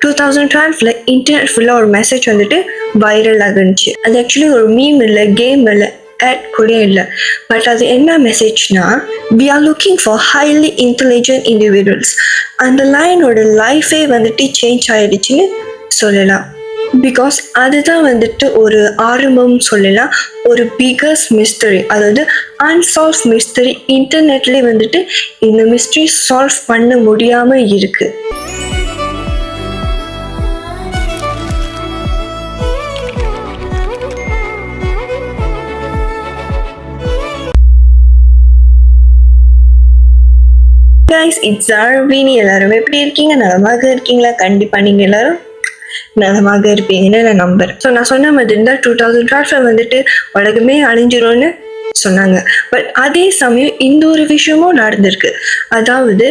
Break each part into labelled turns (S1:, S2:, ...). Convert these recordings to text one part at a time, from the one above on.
S1: 2012ல internet ஃபுல்லாக ஒரு message வந்துட்டு வைரல் ஆகுச்சு. அது ஆக்சுவலி ஒரு மீம் இல்லை, கேம் இல்லை, ஆட் கூட இல்லை. பட் அது என்ன மெசேஜ்னா, we are looking for highly intelligent individuals. அந்த லைனோட லைஃபே வந்துட்டு சேஞ்ச் ஆயிடுச்சுன்னு சொல்லலாம். பிகாஸ் அதுதான் வந்துட்டு ஒரு ஆரம்பம் சொல்லலாம், ஒரு பிகஸ்ட் மிஸ்டரி, அதாவது அன்சால்வ் மிஸ்டரி. இன்டர்நெட்லேயே வந்துட்டு இந்த மிஸ்டரி சால்வ் பண்ண முடியாமல் இருக்கு. Guys, it's Aarvini. எல்லாரும் எப்படி இருக்கீங்க? நலமாக இருக்கீங்களா? கண்டிப்பாக நீங்கள் எல்லாரும் நலமாக இருப்பீங்கன்னு நான் நம்புறேன். ஸோ நான் சொன்ன மாதிரி இருந்தால் 2012 வந்துட்டு உலகமே அழிஞ்சிரும்னு சொன்னாங்க. பட் அதே சமயம் இந்த ஒரு விஷயமும் நடந்திருக்கு. அதாவது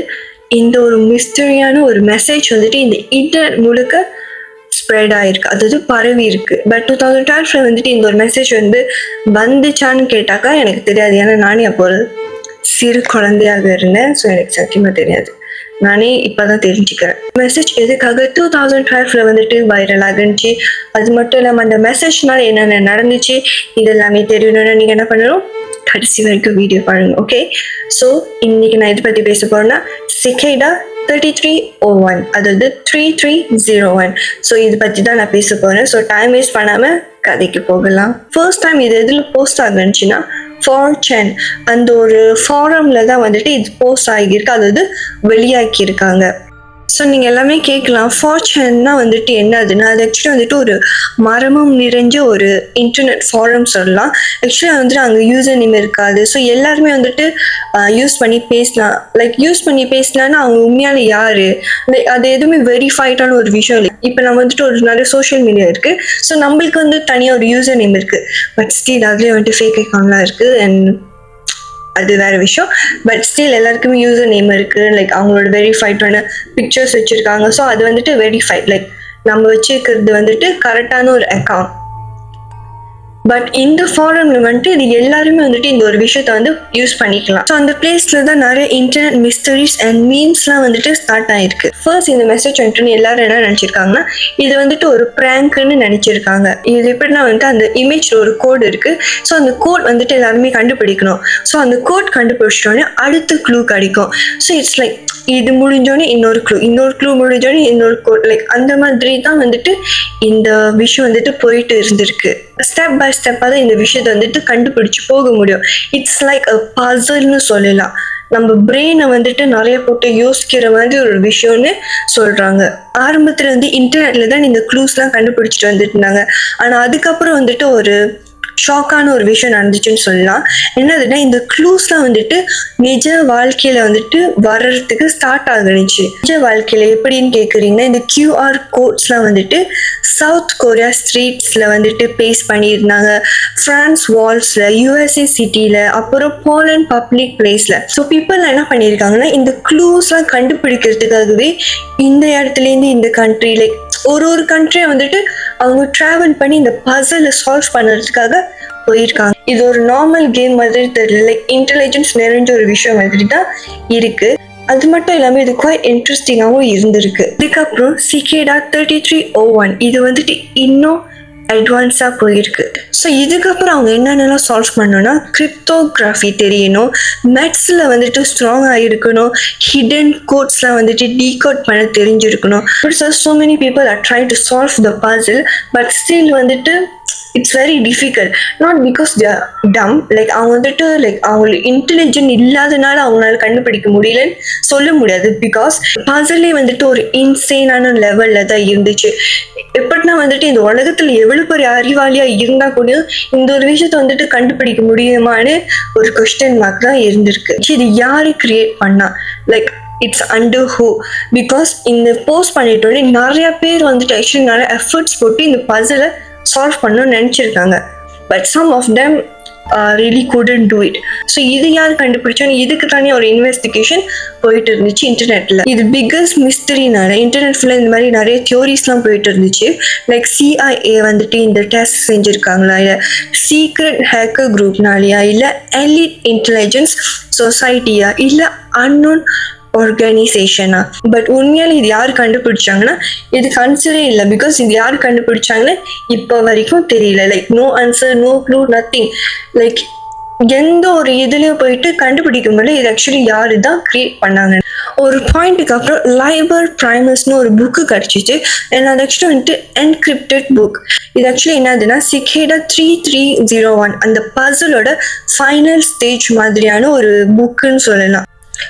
S1: இந்த ஒரு மிஸ்டரியான ஒரு மெசேஜ் வந்துட்டு இந்த இன்டர்நெட் முழுக்க ஸ்ப்ரெட் ஆயிருக்கு, அதாவது பரவி இருக்கு. பட் 2012 வந்துட்டு இந்த ஒரு மெசேஜ் வந்துச்சான்னு கேட்டாக்கா எனக்கு தெரியாது. ஏன்னா நானே அப்போ ஒரு சிறு குழந்தையாக இருந்தேன். ஸோ எனக்கு சத்தியமாக தெரியாது. நானே இப்போதான் தெரிஞ்சுக்கிறேன் மெசேஜ் எதுக்காக 2012 வந்துட்டு வைரல் ஆகுச்சு. அது மட்டும் இல்லாமல் அந்த மெசேஜ்னால என்னென்ன நடந்துச்சு இது எல்லாமே தெரியணும்னா நீங்கள் என்ன பண்ணணும், கடைசி வரைக்கும் வீடியோ பாருங்க. ஓகே, ஸோ இன்னைக்கு நான் இதை பற்றி பேச போறேன்னா சிகேடா 3301, அதாவது 3301. ஸோ இதை பற்றி தான் நான் பேச போகிறேன். ஸோ டைம் வேஸ்ட் பண்ணாமல் கதைக்கு போகலாம். ஃபர்ஸ்ட் டைம் இது எதில் போஸ்ட் ஆகுச்சுன்னா 4chan அந்த ஒரு ஃபாரம்ல தான் வந்துட்டு இது போஸ்ட் ஆகியிருக்கு, அதாவது வெளியாக்கி இருக்காங்க. ஸோ நீங்கள் எல்லாமே கேட்கலாம், 4chanனா வந்துட்டு என்னதுன்னா, அது ஆக்சுவலி வந்துட்டு ஒரு மரமும் நிறைஞ்ச ஒரு இன்டர்நெட் ஃபாரம் சொல்லலாம். ஆக்சுவலி வந்துட்டு அங்கே யூசர் நேம் இருக்காது. ஸோ எல்லாருமே வந்துட்டு யூஸ் பண்ணி பேசலாம். லைக் யூஸ் பண்ணி பேசலான்னா அவங்க உண்மையான யார், லைக் அது எதுவுமே வெரிஃபைடான ஒரு விஷயம் இல்லை. இப்போ நம்ம வந்துட்டு ஒரு நிறைய சோஷியல் மீடியா இருக்குது. ஸோ நம்மளுக்கு வந்து தனியாக ஒரு யூசர் நேம் இருக்குது. பட் ஸ்டில் அதுலேயே வந்துட்டு ஃபேக் அக்கௌண்ட்லாம் இருக்குது. அண்ட் அது வேற விஷயம். பட் ஸ்டில் எல்லாருக்குமே யூசர் நேம் இருக்கு, லைக் அவங்களோட வெரிஃபைடான பிக்சர்ஸ் வச்சிருக்காங்க. ஸோ அது வந்துட்டு வெரிஃபைட், லைக் நம்ம வச்சிருக்கிறது வந்துட்டு கரெக்டான ஒரு அக்கௌண்ட். பட் இந்த ஃபாரம்ல வந்துட்டு இது எல்லாருமே வந்துட்டு இந்த ஒரு விஷயத்த வந்து யூஸ் பண்ணிக்கலாம். ஸோ அந்த பிளேஸ்ல தான் நிறைய இன்டர்நெட் மிஸ்டரிஸ் அண்ட் மீம்ஸ்லாம் வந்துட்டு ஸ்டார்ட் ஆயிருக்கு. ஃபர்ஸ்ட் இந்த மெசேஜ் வந்துட்டு எல்லாரும் என்ன நினைச்சிருக்காங்கன்னா, இது வந்துட்டு ஒரு பிராங்க்னு நினைச்சிருக்காங்க. இது எப்படின்னா வந்துட்டு அந்த இமேஜ்ல ஒரு கோட் இருக்கு. ஸோ அந்த கோட் வந்துட்டு எல்லாருமே கண்டுபிடிக்கணும். ஸோ அந்த கோட் கண்டுபிடிச்சிட்டோன்னே அடுத்த க்ளூ கிடைக்கும். ஸோ இட்ஸ் லைக் இது முடிஞ்சோடனே இன்னொரு க்ளூ முடிஞ்சோடனே இன்னொரு கோட், லைக் அந்த மாதிரி தான் வந்துட்டு இந்த விஷயம் வந்துட்டு போயிட்டு இருந்திருக்கு. ஸ்டெப் பை ஸ்டெப்பாக தான் இந்த விஷயத்தை வந்துட்டு கண்டுபிடிச்சு போக முடியும். இட்ஸ் லைக் அ பசில்னு சொல்லலாம். நம்ம பிரெயினை வந்துட்டு நிறைய போட்டு யோசிக்கிற மாதிரி ஒரு விஷயம்னு சொல்றாங்க. ஆரம்பத்துல வந்து இன்டர்நெட்ல தான் இந்த க்ளூஸ்லாம் கண்டுபிடிச்சிட்டு வந்துட்டு இருந்தாங்க. ஆனா அதுக்கப்புறம் வந்துட்டு ஒரு ஷாக்கான ஒரு விஷயம் நடந்துச்சுன்னு சொல்லலாம். என்னதுன்னா, இந்த க்ளூஸ்லாம் வந்துட்டு நிஜ வாழ்க்கையில வந்துட்டு வர்றதுக்கு ஸ்டார்ட் ஆகுனுச்சு. நிஜ வாழ்க்கையில எப்படின்னு கேக்குறீங்கன்னா, இந்த QR கோட்ஸ்லாம் வந்துட்டு சவுத் கொரியா ஸ்ட்ரீட்ஸ்ல வந்துட்டு பேஸ்ட் பண்ணியிருந்தாங்க, பிரான்ஸ் வால்ஸ்ல, USA சிட்டில, அப்புறம் போலண்ட் பப்ளிக் பிளேஸ்ல. ஸோ பீப்புள் என்ன பண்ணியிருக்காங்கன்னா, இந்த க்ளூஸ்லாம் கண்டுபிடிக்கிறதுக்காகவே இந்த இடத்துல இருந்து இந்த கண்ட்ரி, லைக் ஒரு கண்ட்ரியை வந்துட்டு அவங்க டிராவல் பண்ணி இந்த பசிலை சால்வ் பண்ணுறதுக்காக போயிருக்காங்க. இது ஒரு நார்மல் கேம் மாதிரி தெரியல, லைக் இன்டெலிஜென்ஸ் நிறைஞ்ச ஒரு விஷயம் மாதிரி தான் இருக்கு. அது மட்டும் இல்லாமல் இது குவைட் இன்ட்ரெஸ்டிங்காகவும் இருந்திருக்கு. இதுக்கப்புறம் சிகேடா 3301 இது வந்துட்டு இன்னும் அட்வான்ஸாக போயிருக்கு. ஸோ இதுக்கப்புறம் அவங்க என்னென்னலாம் சால்வ் பண்ணணும்னா, கிரிப்டோகிராஃபி தெரியணும், மேத்ஸில் வந்துட்டு ஸ்ட்ராங்காக இருக்கணும், ஹிடன் கோட்ஸ்லாம் வந்துட்டு டீகோட் பண்ண தெரிஞ்சிருக்கணும். So many people are try to solve the puzzle, but still வந்துட்டு it's very difficult. Not because they are dumb, like அவங்க வந்துட்டு லைக் அவங்களுக்கு இன்டெலிஜென்ட் இல்லாதனால அவங்களால கண்டுபிடிக்க முடியலன்னு சொல்ல முடியாது. பிகாஸ் பசிலே வந்துட்டு ஒரு இன்சேனான லெவல்ல தான் இருந்துச்சு. எப்படின்னா வந்துட்டு இந்த உலகத்துல எவ்வளவு பெரிய அறிவாளியா இருந்தா கூட இந்த ஒரு விஷயத்த வந்துட்டு கண்டுபிடிக்க முடியுமான்னு ஒரு கொஸ்டின் மார்க் தான் இருந்திருக்கு. இது யாரு கிரியேட் பண்ணா, like it's under who? Because இந்த போஸ்ட் பண்ணிட்டோன்னே நிறைய பேர் வந்துட்டு ஆக்சுவலி நிறைய எஃபர்ட்ஸ் போட்டு இந்த பசிலை சால்வ் பண்ணணும்னு நினைச்சிருக்காங்க. But some of them really couldn't do it. So இது யார் கண்டுபிடிச்சோன்னு இதுக்கு தானே ஒரு இன்வெஸ்டிகேஷன் போயிட்டு இருந்துச்சு இன்டர்நெட்ல. இது பிக்கஸ்ட் மிஸ்டரினால இன்டர்நெட் ஃபுல்லாக இந்த மாதிரி நிறைய தியோரிஸ்லாம் போயிட்டு இருந்துச்சு. லைக் CIA வந்துட்டு இந்த டெஸ்ட் செஞ்சுருக்காங்களா, இல்லை சீக்ரெட் ஹேக்கர் குரூப்னாலையா, இல்லை எலிட் இன்டெலிஜென்ஸ் சொசைட்டியா, இல்லை அன்னோன் ஆர்கனைசேஷனா. பட் உண்மையால இது யார் கண்டுபிடிச்சாங்கன்னா இது கன்சிடரே இல்லை. பிகாஸ் இது யார் கண்டுபிடிச்சாங்கன்னு இப்போ வரைக்கும் தெரியல. Like no answer, no clue, nothing. Like எந்த ஒரு இதுலயும் போயிட்டு கண்டுபிடிக்க முடியல இது ஆக்சுவலி யாரு தான் கிரியேட் பண்ணாங்க. ஒரு பாயிண்ட்டுக்கு அப்புறம் லைபர் பிரைமஸ்னு ஒரு புக்கு கிடைச்சிச்சு. அண்ட் அது ஆக்சுவலி வந்துட்டு என்கிரிப்டட் புக். இது ஆக்சுவலி என்னதுன்னா சிகேடா 3301 அந்த பசிலோட ஃபைனல் ஸ்டேஜ் மாதிரியான ஒரு புக்குன்னு சொல்லலாம்.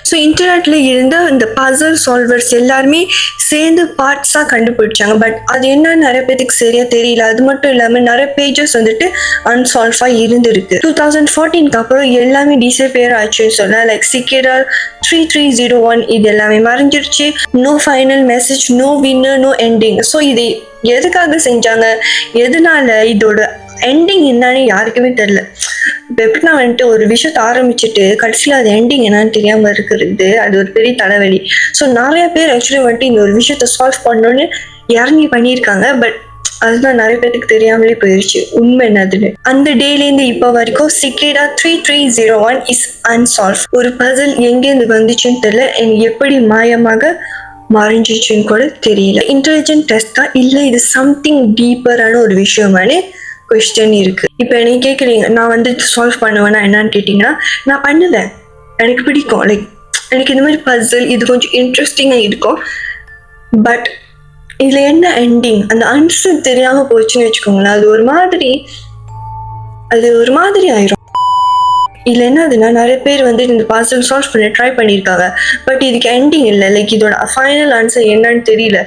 S1: ஸோ இன்டர்நெட்ல இருந்த இந்த பசல் சால்வர்ஸ் எல்லாருமே சேர்ந்து பார்ட்ஸாக கண்டுபிடிச்சாங்க. பட் அது என்னன்னு நிறைய பேருக்கு சரியா தெரியல. அது மட்டும் இல்லாமல் நிறைய பேஜஸ் வந்துட்டு அன்சால்வாக இருந்திருக்கு. 2014 அப்புறம் எல்லாமே டிசப்பியர் ஆச்சுன்னு சொன்னா. லைக் சிகேடா 3301 இது எல்லாமே மறைஞ்சிருச்சு. No final message, no winner, no ending. So இது எதுக்காக செஞ்சாங்க, எதனால, இதோட எண்டிங் என்னன்னு யாருக்குமே தெரியல. இப்போ எப்படின்னா வந்துட்டு ஒரு விஷயத்த ஆரம்பிச்சுட்டு கடைசியில் அது எண்டிங் என்னன்னு தெரியாம இருக்கிறது அது ஒரு பெரிய தலைவலி. ஸோ நிறைய பேர் ஆக்சுவலி வந்துட்டு இந்த ஒரு விஷயத்த சால்வ் பண்ணணும்னு இறங்கி பண்ணியிருக்காங்க. பட் அதுதான் நிறைய பேருக்கு தெரியாமலே போயிடுச்சு உண்மை என்னதுன்னு. அந்த டேலேருந்து இப்போ வரைக்கும் சிகேடா 3301 இஸ் அன்சால்வ். ஒரு பசில் எங்கேருந்து வந்துச்சுன்னு தெரியல, எப்படி மாயமாக மறைஞ்சிச்சுன்னு கூட தெரியல. இன்டெலிஜென்ட் டெஸ்டா இல்லை இது சம்திங் டீப்பரான ஒரு விஷயமானு கொஸ்டின் இருக்கு. இப்போ நீங்க கேட்குறீங்க நான் வந்து சால்வ் பண்ணுவேன்னா என்னன்னு கேட்டீங்கன்னா நான் பண்ணுவேன். எனக்கு பிடிக்கும். லைக் எனக்கு இந்த மாதிரி பசில் இது கொஞ்சம் இன்ட்ரெஸ்டிங்காக இருக்கும். பட் இதுல என்ன எண்டிங், அந்த ஆன்சர் தெரியாம போச்சுன்னு வச்சுக்கோங்களேன், அது ஒரு மாதிரி ஆயிரும். இதுல என்னதுன்னா நிறைய பேர் வந்து இந்த பசில் சால்வ் பண்ண ட்ரை பண்ணியிருக்காங்க. பட் இதுக்கு எண்டிங் இல்லை. லைக் இதோட ஃபைனல் ஆன்சர் என்னன்னு தெரியல.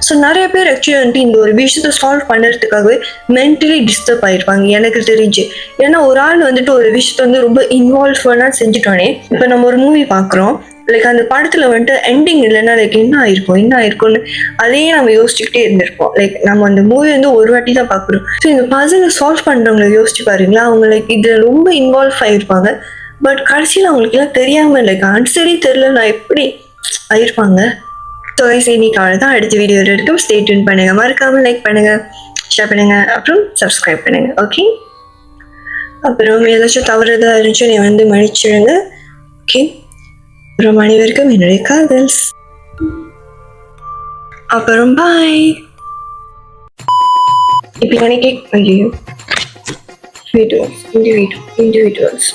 S1: ஸோ நிறைய பேர் ஆக்சுவலி வந்துட்டு இந்த ஒரு விஷயத்த சால்வ் பண்ணுறதுக்காகவே மென்டலி டிஸ்டர்ப் ஆயிருப்பாங்க எனக்கு தெரிஞ்சு. ஏன்னா ஒரு ஆள் வந்துட்டு ஒரு விஷயத்த வந்து ரொம்ப இன்வால்வ்னா செஞ்சுட்டோன்னே. இப்போ நம்ம ஒரு மூவி பார்க்குறோம். லைக் அந்த படத்துல வந்துட்டு எண்டிங் இல்லைன்னா லைக் என்ன ஆயிருக்கும்னு அதையே நம்ம யோசிச்சுக்கிட்டே இருந்திருப்போம். லைக் நம்ம அந்த மூவி வந்து ஒரு வாட்டி தான் பார்க்குறோம். ஸோ இந்த பசிலை சால்வ் பண்றவங்களை யோசிச்சு பாருங்களா, அவங்க லைக் இதுல ரொம்ப இன்வால்வ் ஆயிருப்பாங்க. பட் கடைசியில் அவங்களுக்கு எல்லாம் தெரியாம லைக் ஆன்சரே தெரியல நான் எப்படி ஆயிருப்பாங்க. ஸோ இன்னைக்கு தான் அடுத்த வீடியோ இருக்கும். ஸ்டே டியூன் பண்ணுங்க, மறக்காம லைக் பண்ணுங்க, ஷேர் பண்ணுங்க, அப்புறம் சப்ஸ்கிரைப் பண்ணுங்க. ஓகே, அப்புறம் ஏதாச்சும் தவறு ஏதாவது இருந்துச்சு நீ வந்து மன்னிச்சிடுங்க. ஓகே, அப்புறம் அனைவருக்கும் என்னுடைய காதல்ஸ். அப்புறம் பாய். இப்போ எனக்கு ஐயோ இண்டிவிஜுவல்ஸ்